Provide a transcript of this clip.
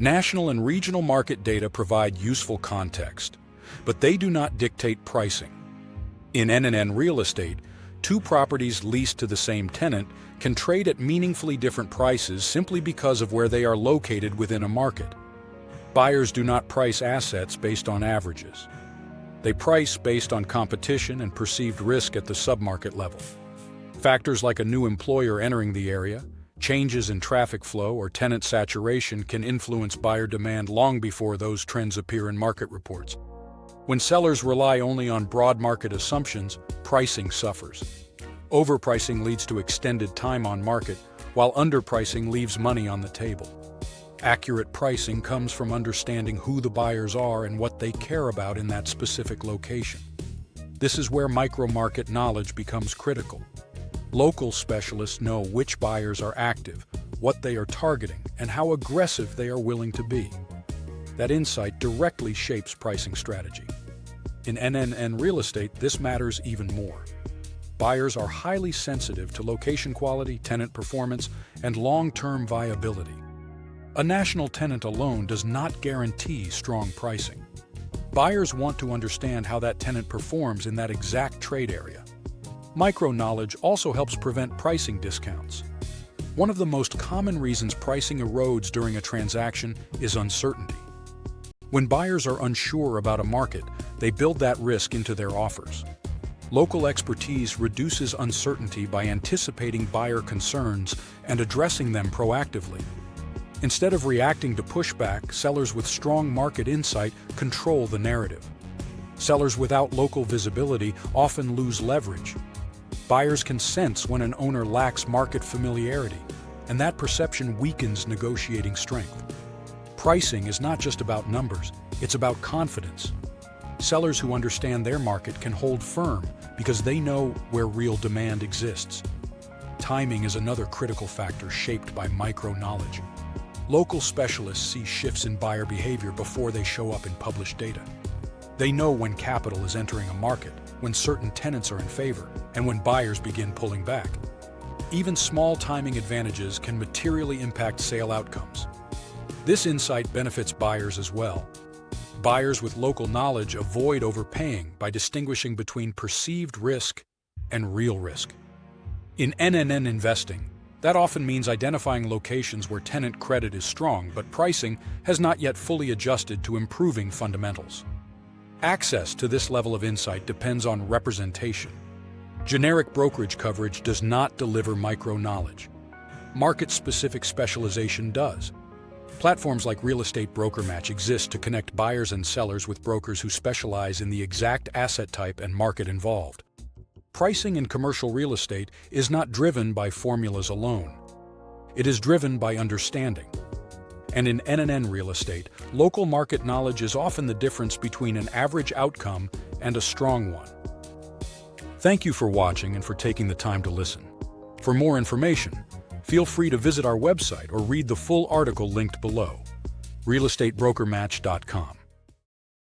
National and regional market data provide useful context, but they do not dictate pricing. In NNN real estate, two properties leased to the same tenant can trade at meaningfully different prices simply because of where they are located within a market. Buyers do not price assets based on averages. They price based on competition and perceived risk at the submarket level. Factors like a new employer entering the area, changes in traffic flow, or tenant saturation can influence buyer demand long before those trends appear in market reports. When sellers rely only on broad market assumptions, pricing suffers. Overpricing leads to extended time on market, while underpricing leaves money on the table. Accurate pricing comes from understanding who the buyers are and what they care about in that specific location. This is where micro-market knowledge becomes critical. Local specialists know which buyers are active, what they are targeting, and how aggressive they are willing to be. That insight directly shapes pricing strategy. In NNN real estate, this matters even more. Buyers are highly sensitive to location quality, tenant performance, and long-term viability. A national tenant alone does not guarantee strong pricing. Buyers want to understand how that tenant performs in that exact trade area. Micro-knowledge also helps prevent pricing discounts. One of the most common reasons pricing erodes during a transaction is uncertainty. When buyers are unsure about a market, they build that risk into their offers. Local expertise reduces uncertainty by anticipating buyer concerns and addressing them proactively. Instead of reacting to pushback, sellers with strong market insight control the narrative. Sellers without local visibility often lose leverage. Buyers can sense when an owner lacks market familiarity, and that perception weakens negotiating strength. Pricing is not just about numbers, it's about confidence. Sellers who understand their market can hold firm because they know where real demand exists. Timing is another critical factor shaped by micro-knowledge. Local specialists see shifts in buyer behavior before they show up in published data. They know when capital is entering a market, when certain tenants are in favor, and when buyers begin pulling back. Even small timing advantages can materially impact sale outcomes. This insight benefits buyers as well. Buyers with local knowledge avoid overpaying by distinguishing between perceived risk and real risk. In NNN investing, that often means identifying locations where tenant credit is strong, but pricing has not yet fully adjusted to improving fundamentals. Access to this level of insight depends on representation. Generic brokerage coverage does not deliver micro-knowledge. Market-specific specialization does. Platforms like RealEstateBrokerMatch exist to connect buyers and sellers with brokers who specialize in the exact asset type and market involved. Pricing in commercial real estate is not driven by formulas alone. It is driven by understanding. And in NNN real estate, local market knowledge is often the difference between an average outcome and a strong one. Thank you for watching and for taking the time to listen. For more information, feel free to visit our website or read the full article linked below, RealEstateBrokerMatch.com.